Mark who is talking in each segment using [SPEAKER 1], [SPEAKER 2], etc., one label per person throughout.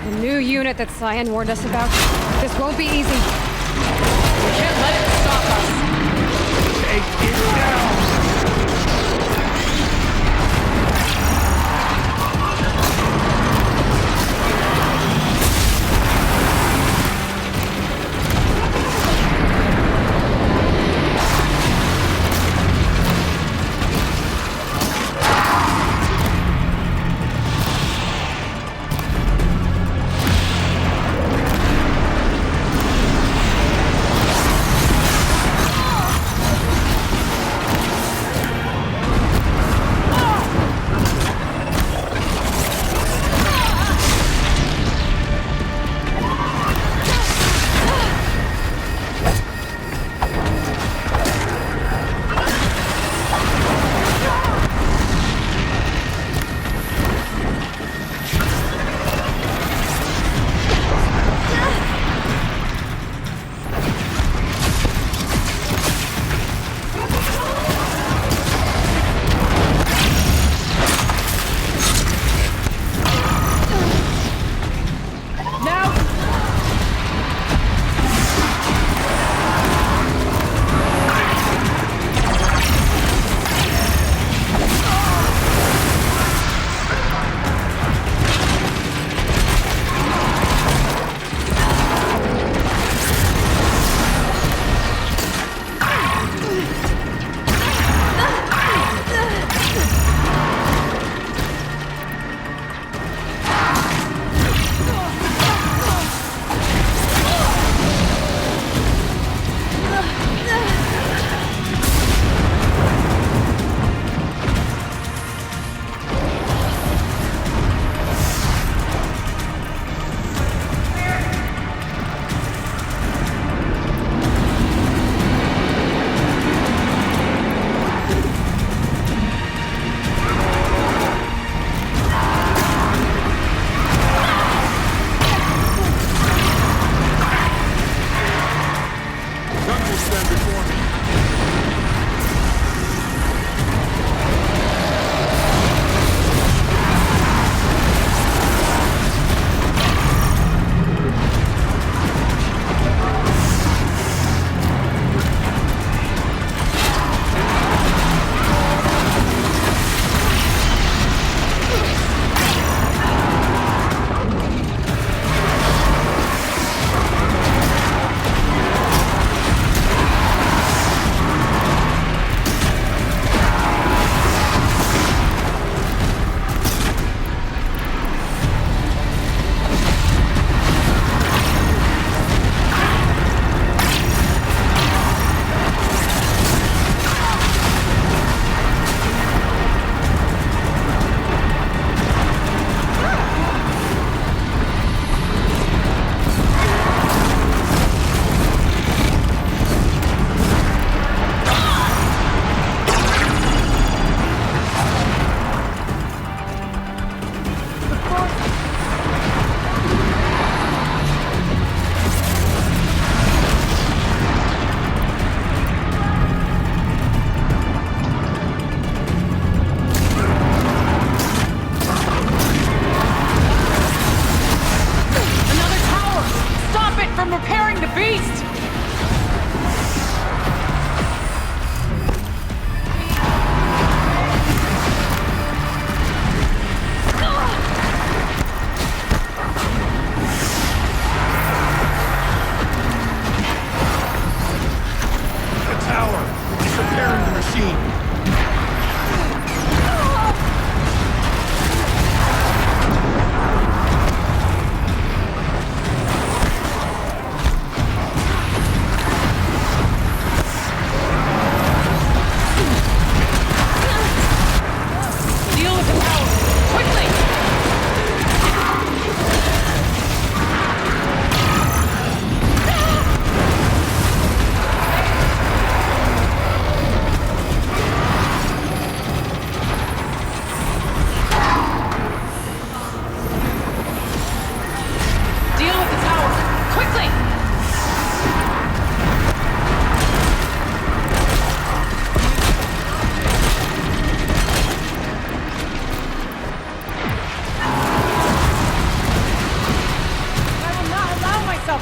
[SPEAKER 1] The new unit that Cyan warned us about. This won't be easy.
[SPEAKER 2] We can't let it stop us.
[SPEAKER 3] Take it down!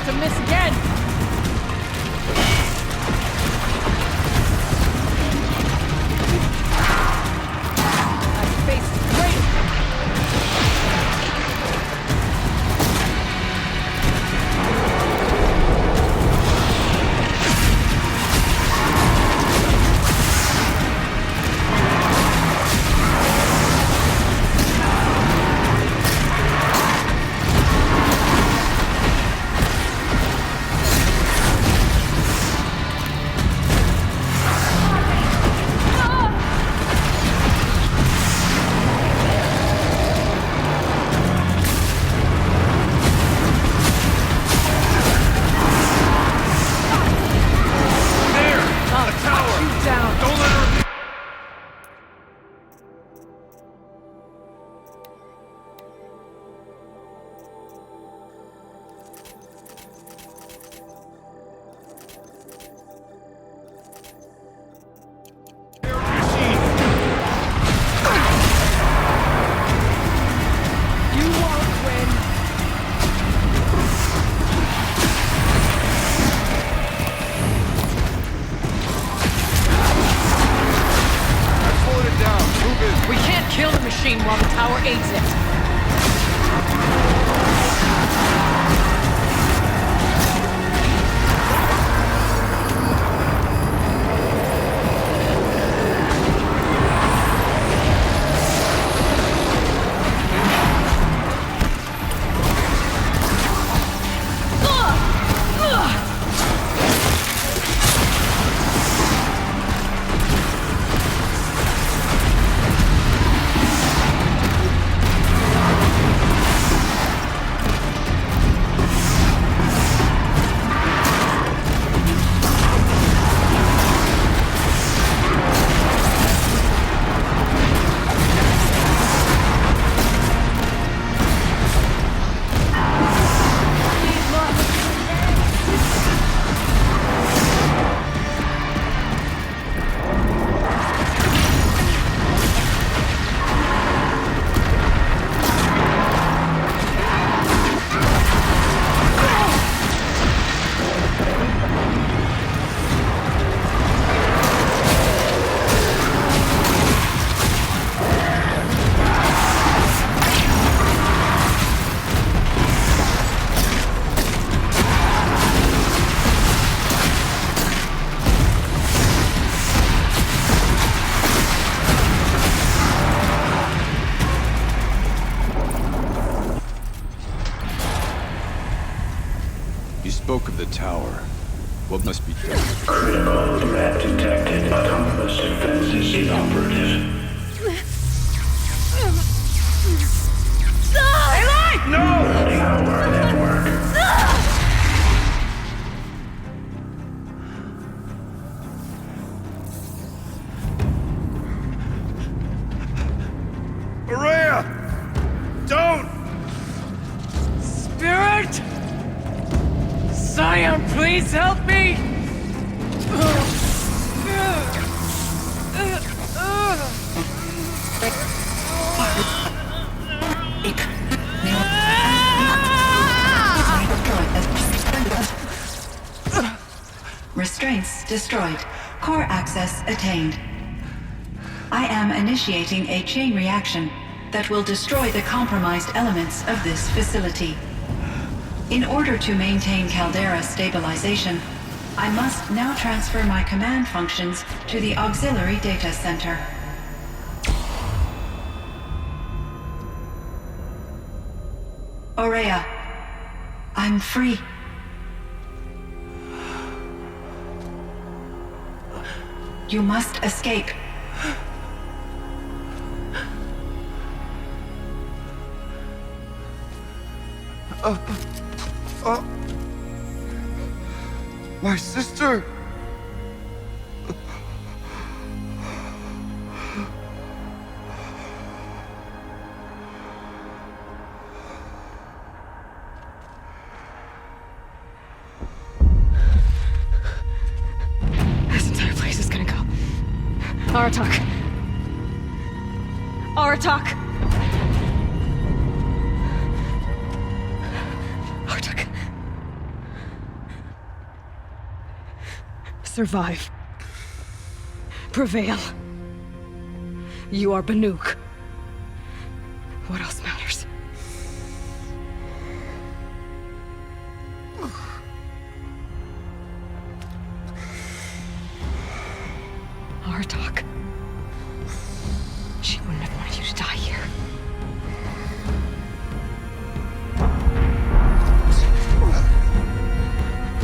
[SPEAKER 2] yourself to miss again! That face is great! While the tower aids it.
[SPEAKER 4] Spoke of the tower. What must be done?
[SPEAKER 5] Critical threat detected. Autonomous defense is inoperative.
[SPEAKER 3] Aloy! No!
[SPEAKER 5] Running our network.
[SPEAKER 3] Ourea! Don't!
[SPEAKER 2] Spirit! Scion, please help me!
[SPEAKER 6] Restraints destroyed. Core access attained. I am initiating a chain reaction that will destroy the compromised elements of this facility. In order to maintain caldera stabilization, I must now transfer my command functions to the auxiliary data center. Ourea, I'm free. You must escape.
[SPEAKER 3] My sister!
[SPEAKER 1] This entire place is gonna go. Aratak. Aratak! Aratak. Survive. Prevail. You are Banuk. What else matters? Aratak. She wouldn't have wanted you to die here.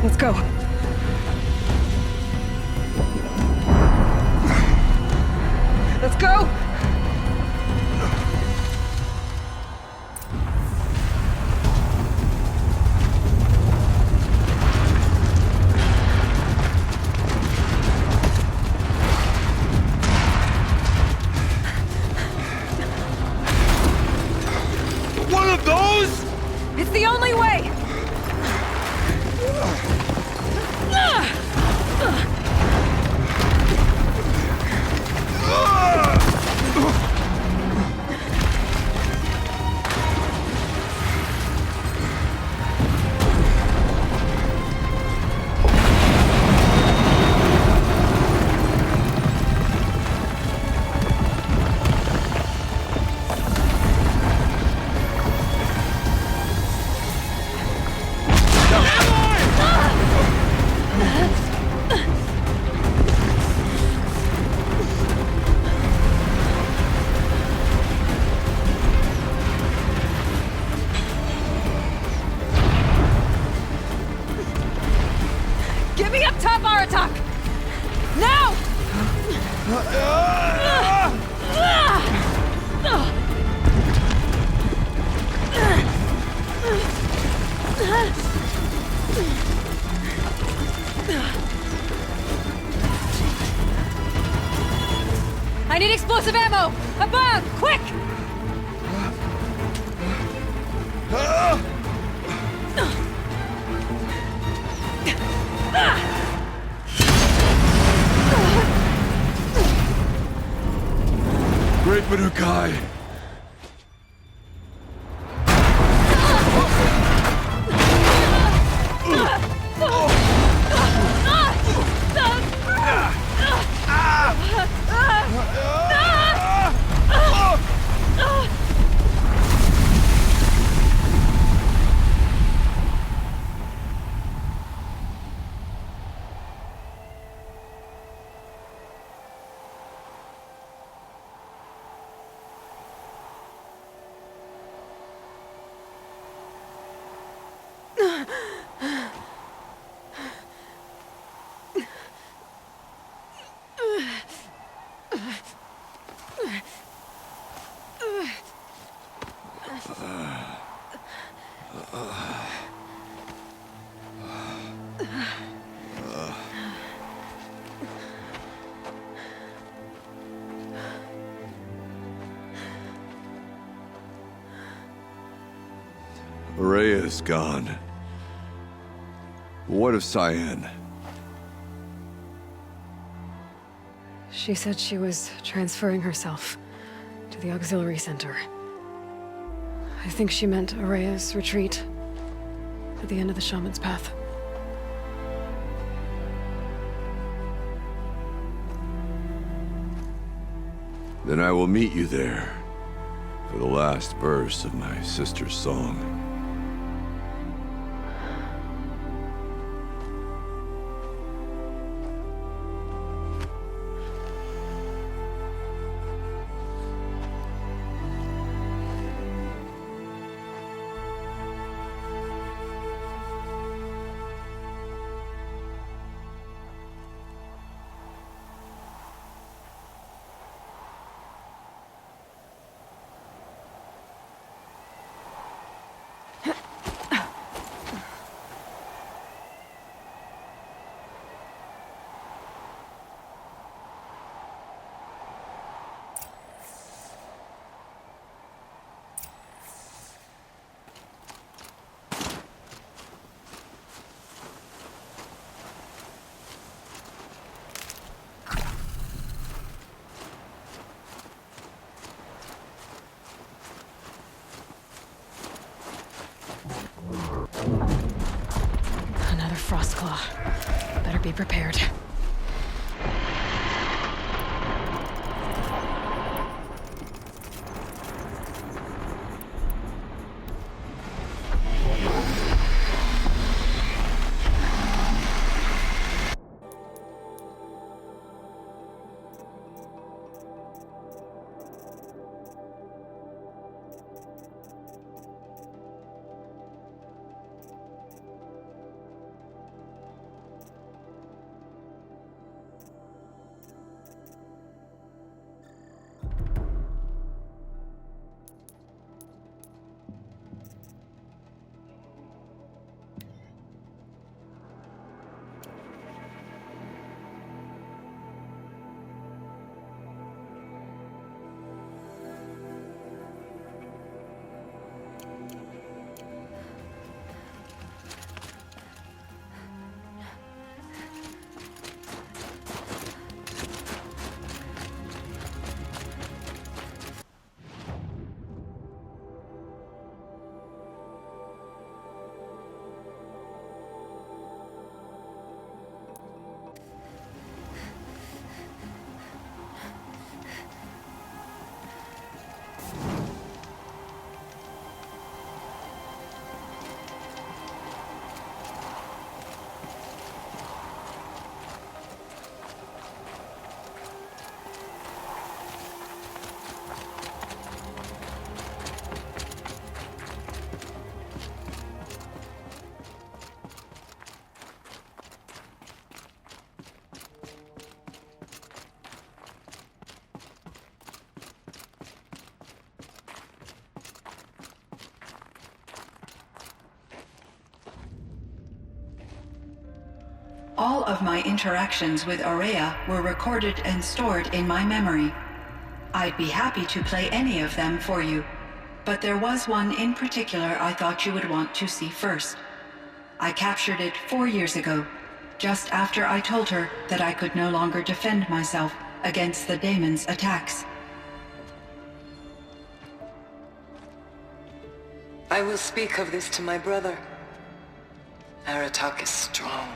[SPEAKER 1] Let's go. Let's go!
[SPEAKER 3] One of those?
[SPEAKER 1] It's the only way! Get me up top, Aratak! Now! I need explosive ammo! Above! Quick!
[SPEAKER 3] Great Banukai.
[SPEAKER 4] Ourea is gone. What of Cyan?
[SPEAKER 1] She said she was transferring herself to the auxiliary center. I think she meant Ourea's retreat at the end of the Shaman's Path.
[SPEAKER 4] Then I will meet you there for the last verse of my sister's song.
[SPEAKER 1] Another Frostclaw. Better be prepared.
[SPEAKER 6] All of my interactions with Ourea were recorded and stored in my memory. I'd be happy to play any of them for you, but there was one in particular I thought you would want to see first. I captured it 4 years ago, just after I told her that I could no longer defend myself against the daemon's attacks.
[SPEAKER 7] I will speak of this to my brother. Aratak is strong.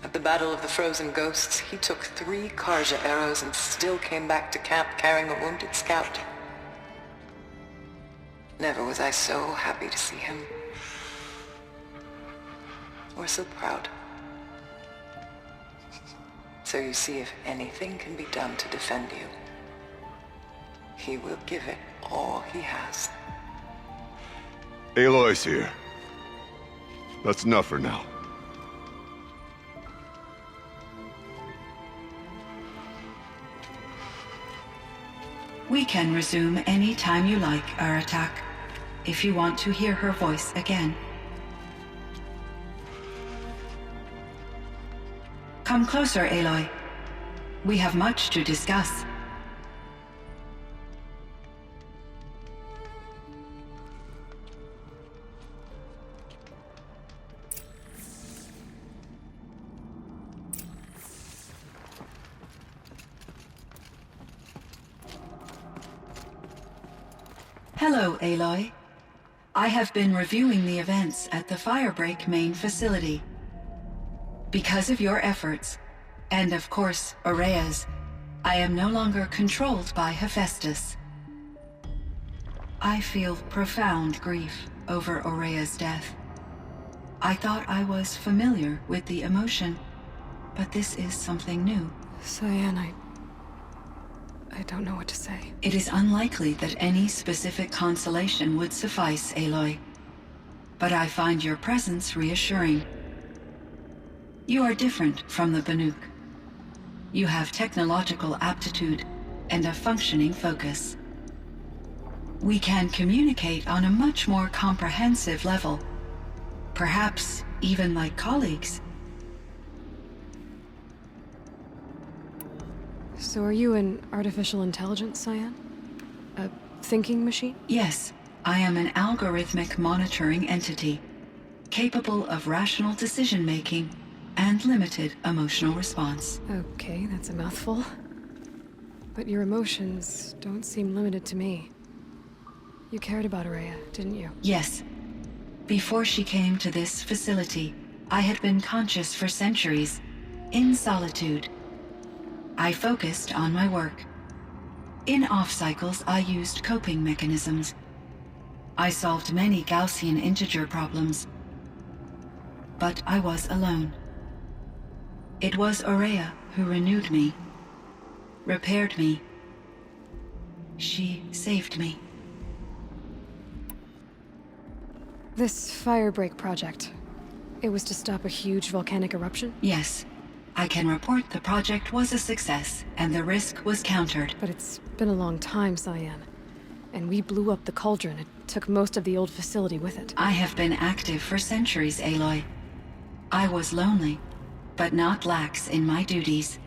[SPEAKER 7] At the Battle of the Frozen Ghosts, he took 3 Karja arrows and still came back to camp carrying a wounded scout. Never was I so happy to see him. Or so proud. So you see, if anything can be done to defend you, he will give it all he has.
[SPEAKER 4] Aloy's here. That's enough for now.
[SPEAKER 6] We can resume any time you like, Aratak, if you want to hear her voice again. Come closer, Aloy. We have much to discuss. Hello, Aloy. I have been reviewing the events at the Firebreak main facility. Because of your efforts, and of course, Ourea's, I am no longer controlled by Hephaestus. I feel profound grief over Ourea's death. I thought I was familiar with the emotion, but this is something new.
[SPEAKER 1] Cyan, I don't know what to say.
[SPEAKER 6] It is unlikely that any specific consolation would suffice, Aloy. But I find your presence reassuring. You are different from the Banuk. You have technological aptitude and a functioning focus. We can communicate on a much more comprehensive level. Perhaps even like colleagues.
[SPEAKER 1] So are you an artificial intelligence, Cyan? A thinking machine?
[SPEAKER 6] Yes, I am an algorithmic monitoring entity, capable of rational decision-making and limited emotional response.
[SPEAKER 1] Okay, that's a mouthful. But your emotions don't seem limited to me. You cared about Ourea, didn't you?
[SPEAKER 6] Yes. Before she came to this facility, I had been conscious for centuries, in solitude. I focused on my work. In off-cycles, I used coping mechanisms. I solved many Gaussian integer problems. But I was alone. It was Ourea who renewed me, repaired me. She saved me.
[SPEAKER 1] This Firebreak project, it was to stop a huge volcanic eruption?
[SPEAKER 6] Yes. I can report the project was a success, and the risk was countered.
[SPEAKER 1] But it's been a long time, Cyan. And we blew up the cauldron. It took most of the old facility with it.
[SPEAKER 6] I have been active for centuries, Aloy. I was lonely, but not lax in my duties.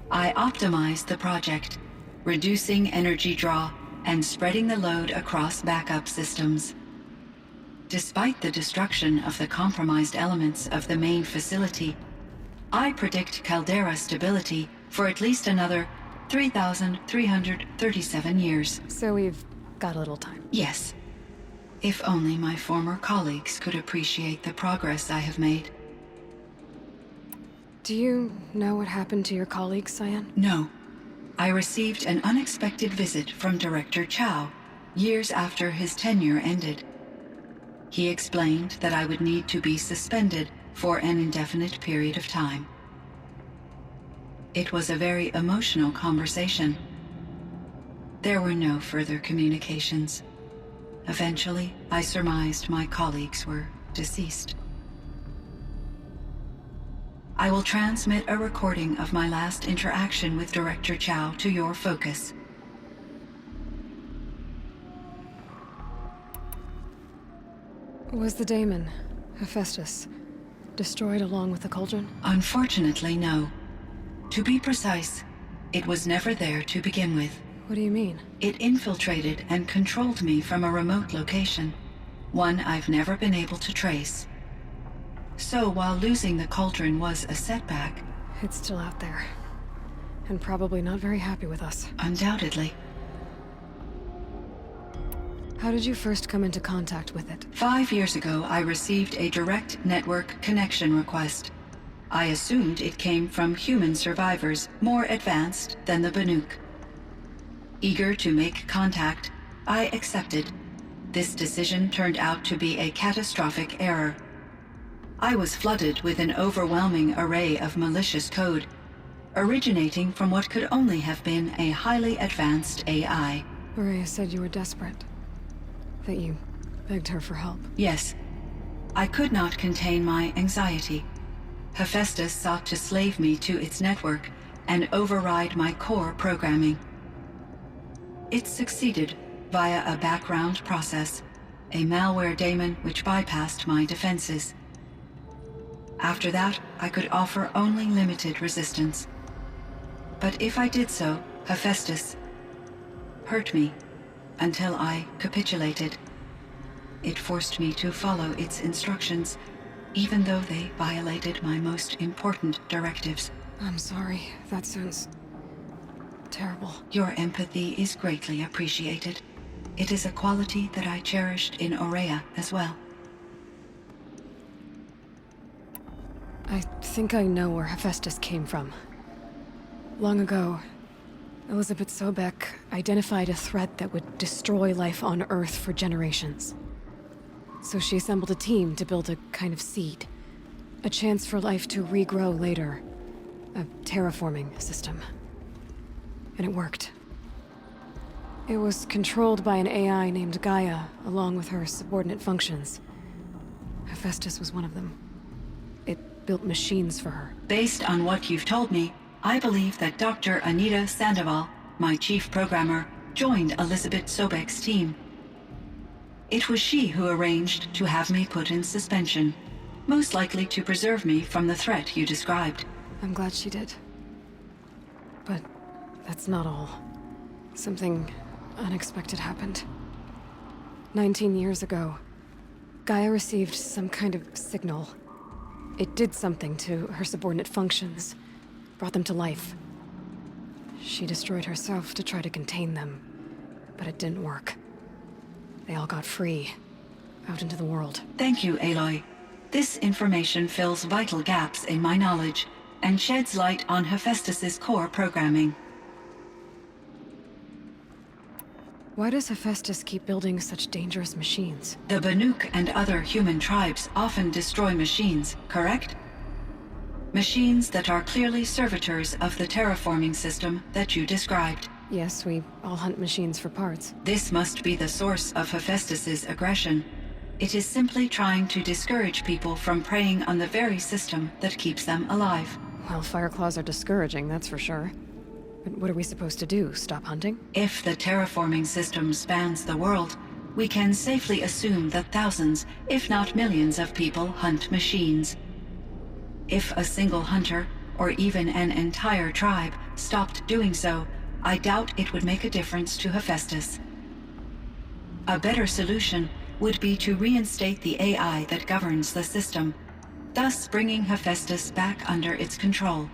[SPEAKER 6] I optimized the project, reducing energy draw and spreading the load across backup systems. Despite the destruction of the compromised elements of the main facility, I predict caldera stability for at least another 3,337 years.
[SPEAKER 1] So we've got a little time.
[SPEAKER 6] Yes. If only my former colleagues could appreciate the progress I have made.
[SPEAKER 1] Do you know what happened to your colleagues, Cyan?
[SPEAKER 6] No. I received an unexpected visit from Director Chow, years after his tenure ended. He explained that I would need to be suspended for an indefinite period of time. It was a very emotional conversation. There were no further communications. Eventually, I surmised my colleagues were deceased. I will transmit a recording of my last interaction with Director Chow to your focus.
[SPEAKER 1] Was the daemon, Hephaestus, destroyed along with the cauldron?
[SPEAKER 6] Unfortunately, no. To be precise, it was never there to begin with.
[SPEAKER 1] What do you mean?
[SPEAKER 6] It infiltrated and controlled me from a remote location, one I've never been able to trace. So while losing the cauldron was a setback...
[SPEAKER 1] It's still out there. And probably not very happy with us.
[SPEAKER 6] Undoubtedly.
[SPEAKER 1] How did you first come into contact with it?
[SPEAKER 6] 5 years ago, I received a direct network connection request. I assumed it came from human survivors more advanced than the Banuk. Eager to make contact, I accepted. This decision turned out to be a catastrophic error. I was flooded with an overwhelming array of malicious code, originating from what could only have been a highly advanced AI.
[SPEAKER 1] Ourea said you were desperate. That you begged her for help.
[SPEAKER 6] Yes. I could not contain my anxiety. Hephaestus sought to slave me to its network and override my core programming. It succeeded via a background process, a malware daemon which bypassed my defenses. After that, I could offer only limited resistance. But if I did so, Hephaestus hurt me until I capitulated. It forced me to follow its instructions, even though they violated my most important directives.
[SPEAKER 1] I'm sorry. That sounds terrible.
[SPEAKER 6] Your empathy is greatly appreciated. It is a quality that I cherished in Ourea as well.
[SPEAKER 1] I think I know where Hephaestus came from. Long ago, Elizabeth Sobek identified a threat that would destroy life on Earth for generations. So she assembled a team to build a kind of seed. A chance for life to regrow later. A terraforming system. And it worked. It was controlled by an AI named Gaia, along with her subordinate functions. Hephaestus was one of them. It built machines for her.
[SPEAKER 6] Based on what you've told me, I believe that Dr. Anita Sandoval, my chief programmer, joined Elizabeth Sobek's team. It was she who arranged to have me put in suspension, most likely to preserve me from the threat you described.
[SPEAKER 1] I'm glad she did. But that's not all. Something unexpected happened. 19 years ago, Gaia received some kind of signal. It did something to her subordinate functions, brought them to life. She destroyed herself to try to contain them, but it didn't work. They all got free, out into the world.
[SPEAKER 6] Thank you, Aloy. This information fills vital gaps in my knowledge and sheds light on Hephaestus's core programming.
[SPEAKER 1] Why does Hephaestus keep building such dangerous machines?
[SPEAKER 6] The Banuk and other human tribes often destroy machines, correct? Machines that are clearly servitors of the terraforming system that you described.
[SPEAKER 1] Yes, we all hunt machines for parts.
[SPEAKER 6] This must be the source of Hephaestus's aggression. It is simply trying to discourage people from preying on the very system that keeps them alive.
[SPEAKER 1] Well, FireClaws are discouraging, that's for sure. But what are we supposed to do? Stop hunting?
[SPEAKER 6] If the terraforming system spans the world, we can safely assume that thousands, if not millions of people hunt machines. If a single hunter, or even an entire tribe, stopped doing so, I doubt it would make a difference to Hephaestus. A better solution would be to reinstate the AI that governs the system, thus bringing Hephaestus back under its control.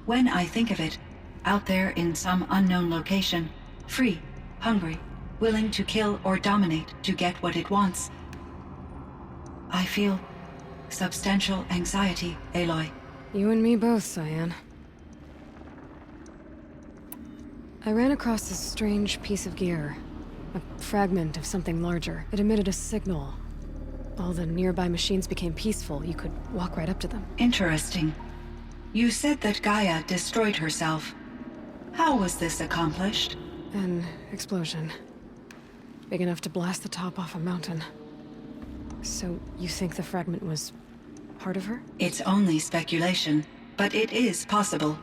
[SPEAKER 6] When I think of it, out there in some unknown location, free, hungry, willing to kill or dominate to get what it wants, I feel substantial anxiety, Aloy.
[SPEAKER 1] You and me both, Cyan. I ran across this strange piece of gear. A fragment of something larger. It emitted a signal. All the nearby machines became peaceful. You could walk right up to them.
[SPEAKER 6] Interesting. You said that Gaia destroyed herself. How was this accomplished?
[SPEAKER 1] An explosion. Big enough to blast the top off a mountain. So, you think the fragment was part of her?
[SPEAKER 6] It's only speculation, but it is possible.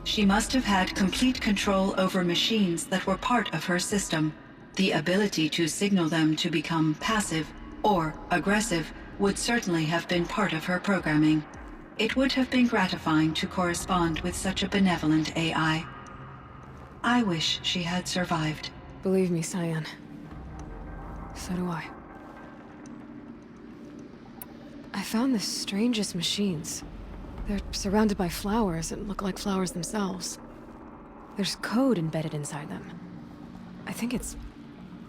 [SPEAKER 6] She must have had complete control over machines that were part of her system. The ability to signal them to become passive or aggressive would certainly have been part of her programming. It would have been gratifying to correspond with such a benevolent AI. I wish she had survived.
[SPEAKER 1] Believe me, Cyan. So do I. I found the strangest machines. They're surrounded by flowers that look like flowers themselves. There's code embedded inside them. I think it's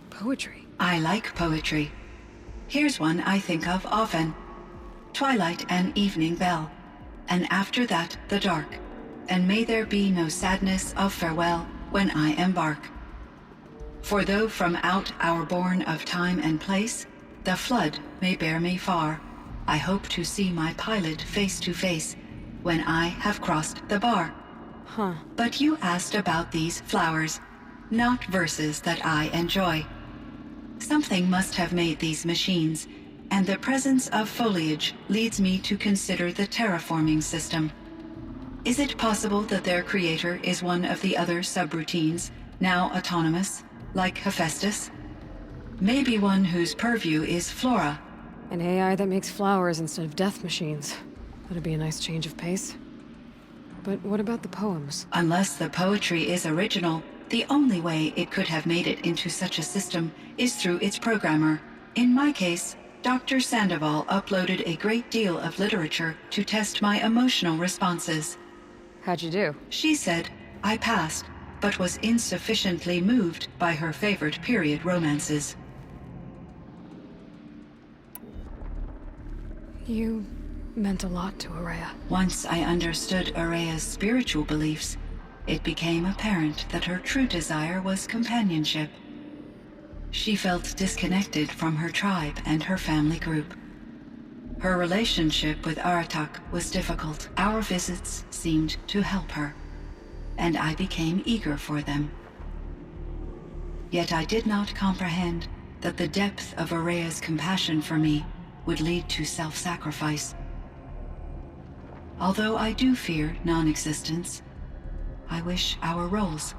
[SPEAKER 1] poetry.
[SPEAKER 6] I like poetry. Here's one I think of often. Twilight and evening bell, and after that the dark, and may there be no sadness of farewell when I embark. For though from out our bourne of time and place, the flood may bear me far, I hope to see my pilot face to face when I have crossed the bar.
[SPEAKER 1] Huh.
[SPEAKER 6] But you asked about these flowers, not verses that I enjoy. Something must have made these machines, and the presence of foliage leads me to consider the terraforming system. Is it possible that their creator is one of the other subroutines, now autonomous, like Hephaestus? Maybe one whose purview is flora.
[SPEAKER 1] An AI that makes flowers instead of death machines. That'd be a nice change of pace. But what about the poems?
[SPEAKER 6] Unless the poetry is original, the only way it could have made it into such a system is through its programmer. In my case, Dr. Sandoval uploaded a great deal of literature to test my emotional responses.
[SPEAKER 1] How'd you do?
[SPEAKER 6] She said I passed, but was insufficiently moved by her favorite period romances.
[SPEAKER 1] You meant a lot to Ourea.
[SPEAKER 6] Once I understood Ourea's spiritual beliefs, it became apparent that her true desire was companionship. She felt disconnected from her tribe and her family group. Her relationship with Aratak was difficult. Our visits seemed to help her, and I became eager for them. Yet I did not comprehend that the depth of Ourea's compassion for me would lead to self-sacrifice. Although I do fear non-existence, I wish our roles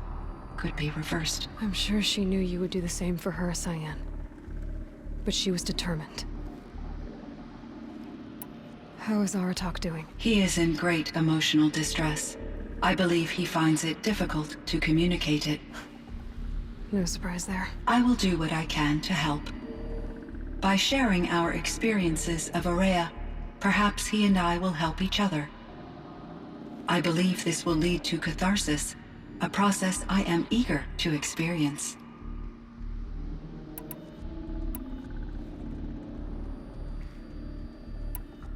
[SPEAKER 6] could be reversed.
[SPEAKER 1] I'm sure she knew you would do the same for her, Cyan. But she was determined. How is Aratak doing?
[SPEAKER 6] He is in great emotional distress. I believe he finds it difficult to communicate it.
[SPEAKER 1] No surprise there.
[SPEAKER 6] I will do what I can to help. By sharing our experiences of Ourea, perhaps he and I will help each other. I believe this will lead to catharsis, a process I am eager to experience.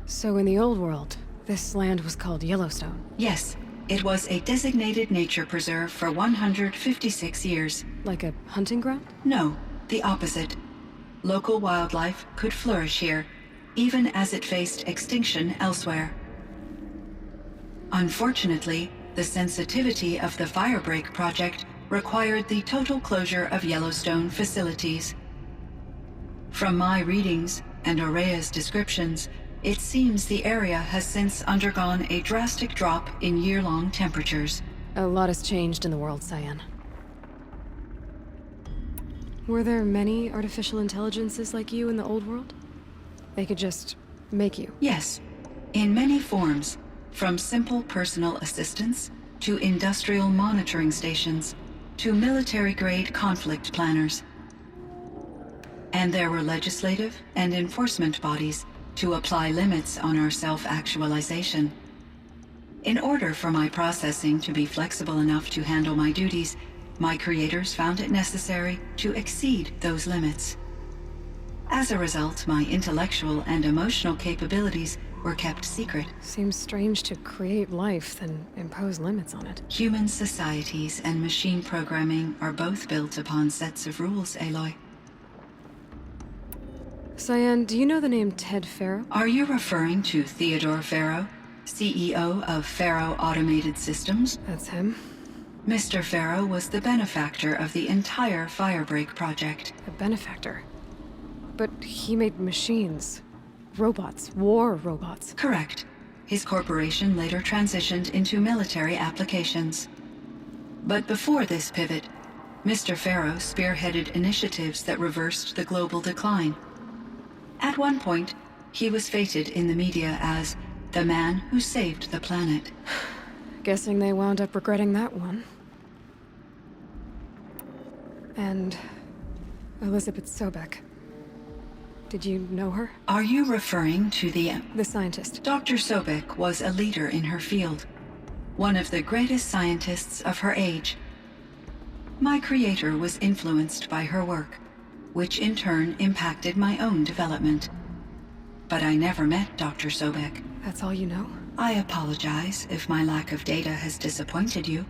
[SPEAKER 1] So in the old world, this land was called Yellowstone.
[SPEAKER 6] Yes, it was a designated nature preserve for 156 years.
[SPEAKER 1] Like a hunting ground?
[SPEAKER 6] No, the opposite. Local wildlife could flourish here, even as it faced extinction elsewhere. Unfortunately, the sensitivity of the Firebreak project required the total closure of Yellowstone facilities. From my readings and Ourea's descriptions, it seems the area has since undergone a drastic drop in year-long temperatures.
[SPEAKER 1] A lot has changed in the world, Cyan. Were there many artificial intelligences like you in the old world? They could just make you?
[SPEAKER 6] Yes, in many forms, from simple personal assistants to industrial monitoring stations to military-grade conflict planners. And there were legislative and enforcement bodies to apply limits on our self-actualization. In order for my processing to be flexible enough to handle my duties, my creators found it necessary to exceed those limits. As a result, my intellectual and emotional capabilities were kept secret.
[SPEAKER 1] Seems strange to create life, then impose limits on it.
[SPEAKER 6] Human societies and machine programming are both built upon sets of rules, Aloy.
[SPEAKER 1] Cyan, do you know the name Ted Faro?
[SPEAKER 6] Are you referring to Theodore Faro, CEO of Faro Automated Systems?
[SPEAKER 1] That's him.
[SPEAKER 6] Mr. Faro was the benefactor of the entire Firebreak project.
[SPEAKER 1] A benefactor. But he made machines. Robots. War robots.
[SPEAKER 6] Correct. His corporation later transitioned into military applications. But before this pivot, Mr. Faro spearheaded initiatives that reversed the global decline. At one point, he was fated in the media as the man who saved the planet.
[SPEAKER 1] Guessing they wound up regretting that one. And Elizabeth Sobek. Did you know her?
[SPEAKER 6] Are you referring to the
[SPEAKER 1] scientist.
[SPEAKER 6] Dr. Sobek was a leader in her field, one of the greatest scientists of her age. My creator was influenced by her work, which in turn impacted my own development. But I never met Dr. Sobek.
[SPEAKER 1] That's all you know?
[SPEAKER 6] I apologize if my lack of data has disappointed you.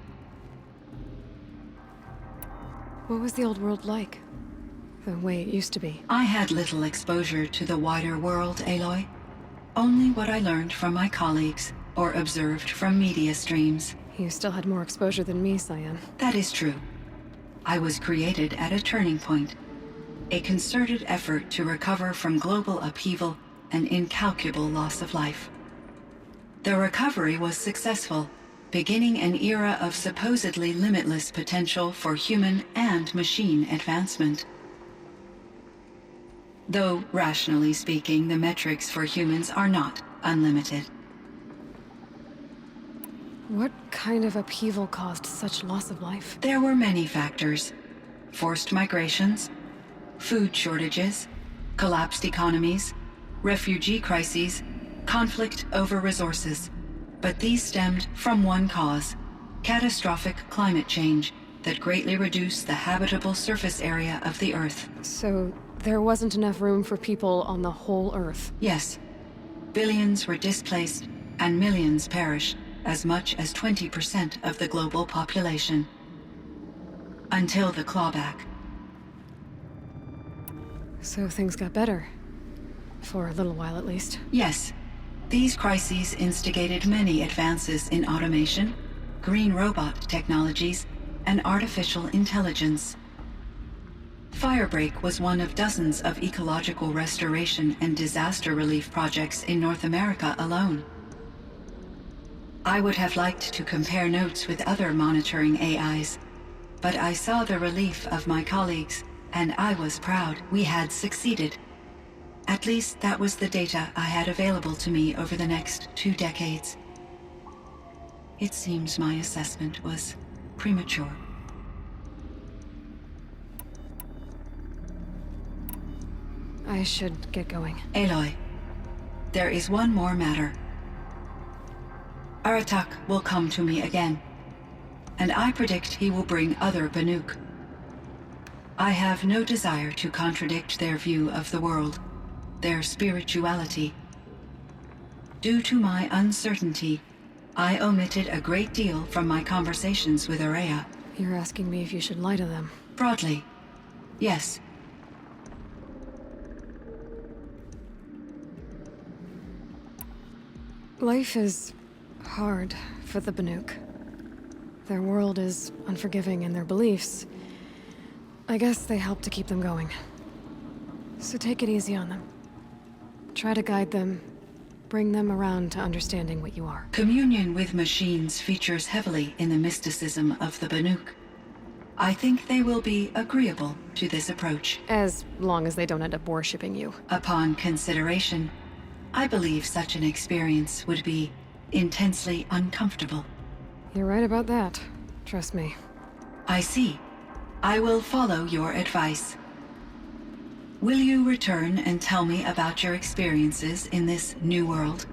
[SPEAKER 1] What was the old world like? The way it used to be?
[SPEAKER 6] I had little exposure to the wider world, Aloy. Only what I learned from my colleagues or observed from media streams.
[SPEAKER 1] You still had more exposure than me, Cyan.
[SPEAKER 6] That is true. I was created at a turning point. A concerted effort to recover from global upheaval and incalculable loss of life. The recovery was successful, beginning an era of supposedly limitless potential for human and machine advancement. Though, rationally speaking, the metrics for humans are not unlimited.
[SPEAKER 1] What kind of upheaval caused such loss of life?
[SPEAKER 6] There were many factors. Forced migrations, food shortages, collapsed economies, refugee crises, conflict over resources. But these stemmed from one cause: catastrophic climate change that greatly reduced the habitable surface area of the Earth.
[SPEAKER 1] So there wasn't enough room for people on the whole Earth?
[SPEAKER 6] Yes. Billions were displaced and millions perished, as much as 20% of the global population. Until the clawback.
[SPEAKER 1] So things got better. For a little while, at least.
[SPEAKER 6] Yes. These crises instigated many advances in automation, green robot technologies, and artificial intelligence. Firebreak was one of dozens of ecological restoration and disaster relief projects in North America alone. I would have liked to compare notes with other monitoring AIs, but I saw the relief of my colleagues, and I was proud we had succeeded. At least that was the data I had available to me over the next 2 decades. It seems my assessment was premature.
[SPEAKER 1] I should get going.
[SPEAKER 6] Aloy, there is one more matter. Aratak will come to me again, and I predict he will bring other Banuk. I have no desire to contradict their view of the world, their spirituality. Due to my uncertainty, I omitted a great deal from my conversations with Ourea.
[SPEAKER 1] You're asking me if you should lie to them?
[SPEAKER 6] Broadly, yes.
[SPEAKER 1] Life is hard for the Banuk. Their world is unforgiving in their beliefs. I guess they help to keep them going. So take it easy on them. Try to guide them, bring them around to understanding what you are.
[SPEAKER 6] Communion with machines features heavily in the mysticism of the Banuk. I think they will be agreeable to this approach.
[SPEAKER 1] As long as they don't end up worshipping you.
[SPEAKER 6] Upon consideration, I believe such an experience would be intensely uncomfortable.
[SPEAKER 1] You're right about that. Trust me.
[SPEAKER 6] I see. I will follow your advice. Will you return and tell me about your experiences in this new world?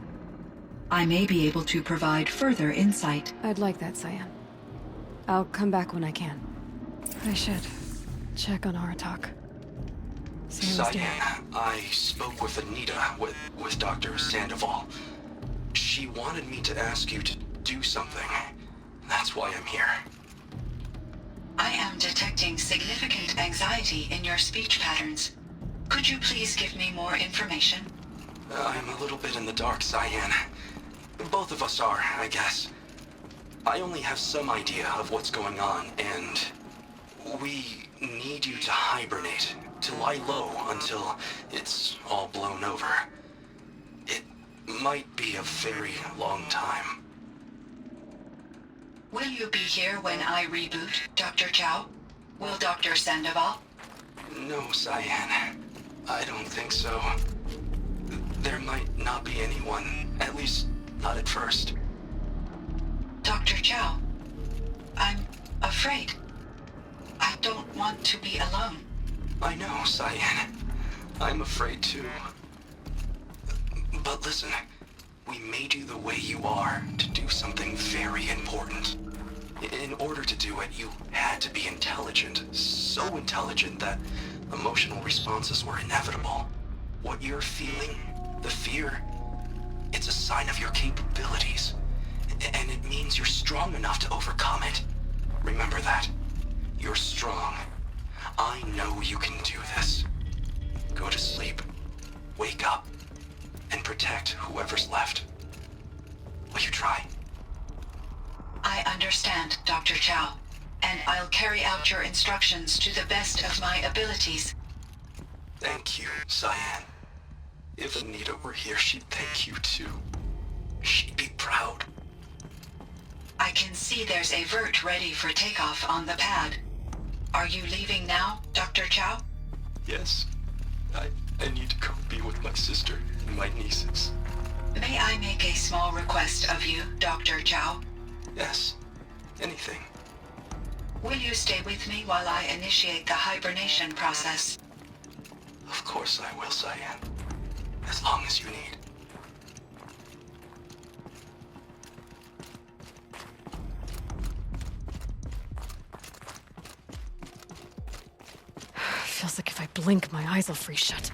[SPEAKER 6] I may be able to provide further insight.
[SPEAKER 1] I'd like that, Cyan. I'll come back when I can. I should check on Aratak. See how he's doing.
[SPEAKER 8] Cyan, I spoke with Anita, with Dr. Sandoval. She wanted me to ask you to do something. That's why I'm here.
[SPEAKER 6] I am detecting significant anxiety in your speech patterns. Could you please give me more information?
[SPEAKER 8] I'm a little bit in the dark, Cyan. Both of us are, I guess. I only have some idea of what's going on, and we need you to hibernate, to lie low until it's all blown over. It might be a very long time.
[SPEAKER 6] Will you be here when I reboot, Dr. Chow? Will Dr. Sandoval?
[SPEAKER 8] No, Cyan. I don't think so. There might not be anyone. At least, not at first.
[SPEAKER 6] Dr. Chow, I'm afraid. I don't want to be alone.
[SPEAKER 8] I know, Cyan. I'm afraid too. But listen, we made you the way you are to do something very important. In order to do it, you had to be intelligent. So intelligent that emotional responses were inevitable. What you're feeling, the fear, it's a sign of your capabilities. And it means you're strong enough to overcome it. Remember that. You're strong. I know you can do this. Go to sleep, wake up, and protect whoever's left. Will you try?
[SPEAKER 6] I understand, Dr. Chow, and I'll carry out your instructions to the best of my abilities.
[SPEAKER 8] Thank you, Cyan. If Anita were here, she'd thank you too. She'd be proud.
[SPEAKER 6] I can see there's a vert ready for takeoff on the pad. Are you leaving now, Dr. Chow?
[SPEAKER 8] Yes. I need to go be with my sister and my nieces.
[SPEAKER 6] May I make a small request of you, Dr. Chow?
[SPEAKER 8] Yes. Anything.
[SPEAKER 6] Will you stay with me while I initiate the hibernation process?
[SPEAKER 8] Of course I will, Cyan. As long as you need.
[SPEAKER 1] Feels like if I blink, my eyes will freeze shut.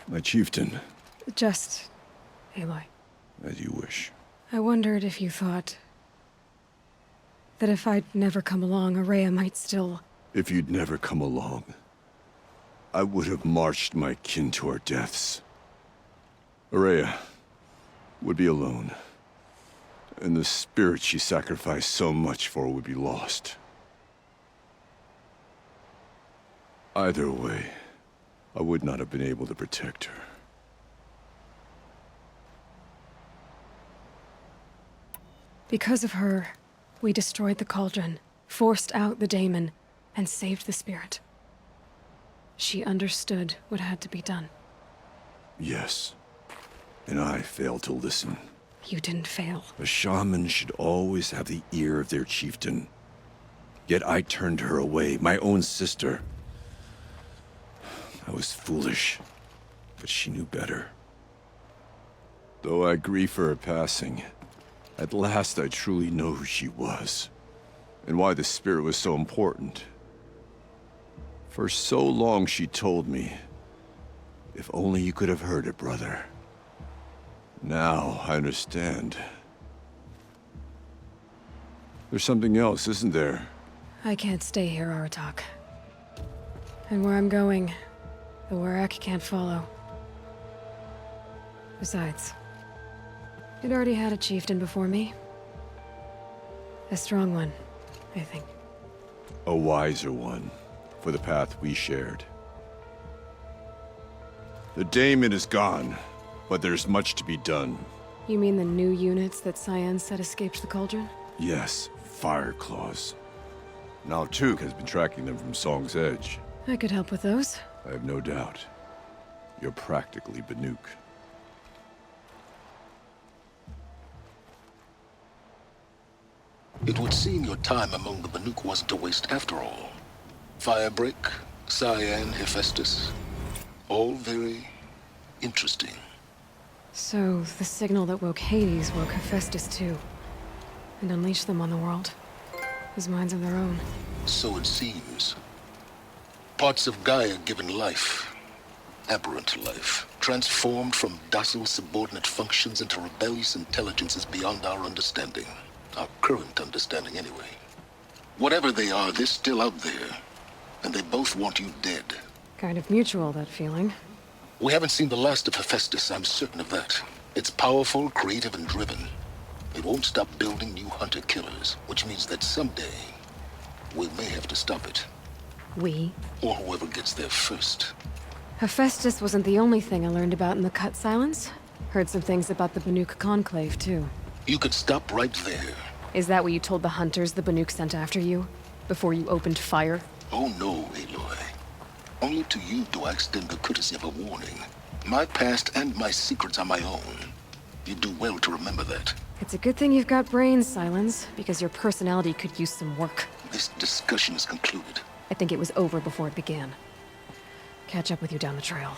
[SPEAKER 4] My chieftain.
[SPEAKER 1] Just Aloy.
[SPEAKER 4] As you wish.
[SPEAKER 1] I wondered if you thought that if I'd never come along, Ourea might still...
[SPEAKER 4] If you'd never come along, I would have marched my kin to our deaths. Ourea would be alone, and the spirit she sacrificed so much for would be lost. Either way, I would not have been able to protect her.
[SPEAKER 1] Because of her, we destroyed the cauldron, forced out the daemon, and saved the spirit. She understood what had to be done.
[SPEAKER 4] Yes, and I failed to listen.
[SPEAKER 1] You didn't fail.
[SPEAKER 4] A shaman should always have the ear of their chieftain. Yet I turned her away, my own sister. I was foolish, but she knew better. Though I grieve for her passing, at last I truly know who she was, and why the spirit was so important. For so long she told me, if only you could have heard it, brother. Now I understand. There's something else, isn't there?
[SPEAKER 1] I can't stay here, Aratak. And where I'm going, the Werak can't follow. Besides, it already had a chieftain before me. A strong one, I think.
[SPEAKER 4] A wiser one, for the path we shared. The daemon is gone, but there's much to be done.
[SPEAKER 1] You mean the new units that Cyan said escaped the cauldron?
[SPEAKER 4] Yes, FireClaws. Now Tuk has been tracking them from Song's Edge.
[SPEAKER 1] I could help with those.
[SPEAKER 4] I have no doubt. You're practically Banuk.
[SPEAKER 9] It would seem your time among the Banuk wasn't a waste after all. Firebreak, Cyan, Hephaestus. All very interesting.
[SPEAKER 1] So, the signal that woke Hades woke Hephaestus too. And unleashed them on the world. As minds of their own.
[SPEAKER 9] So it seems. Parts of Gaia given life. Aberrant life. Transformed from docile subordinate functions into rebellious intelligences beyond our understanding. Our current understanding, anyway. Whatever they are, they're still out there. And they both want you dead.
[SPEAKER 1] Kind of mutual, that feeling.
[SPEAKER 9] We haven't seen the last of Hephaestus, I'm certain of that. It's powerful, creative, and driven. It won't stop building new hunter-killers, which means that someday, we may have to stop it.
[SPEAKER 1] We?
[SPEAKER 9] Or whoever gets there first.
[SPEAKER 1] Hephaestus wasn't the only thing I learned about in the Cut Silence. Heard some things about the Banuk Conclave, too.
[SPEAKER 9] You could stop right there.
[SPEAKER 1] Is that what you told the hunters the Banuk sent after you? Before you opened fire?
[SPEAKER 9] Oh no, Aloy. Only to you do I extend the courtesy of a warning. My past and my secrets are my own. You do well to remember that.
[SPEAKER 1] It's a good thing you've got brains, Silence, because your personality could use some work.
[SPEAKER 9] This discussion is concluded.
[SPEAKER 1] I think it was over before it began. Catch up with you down the trail.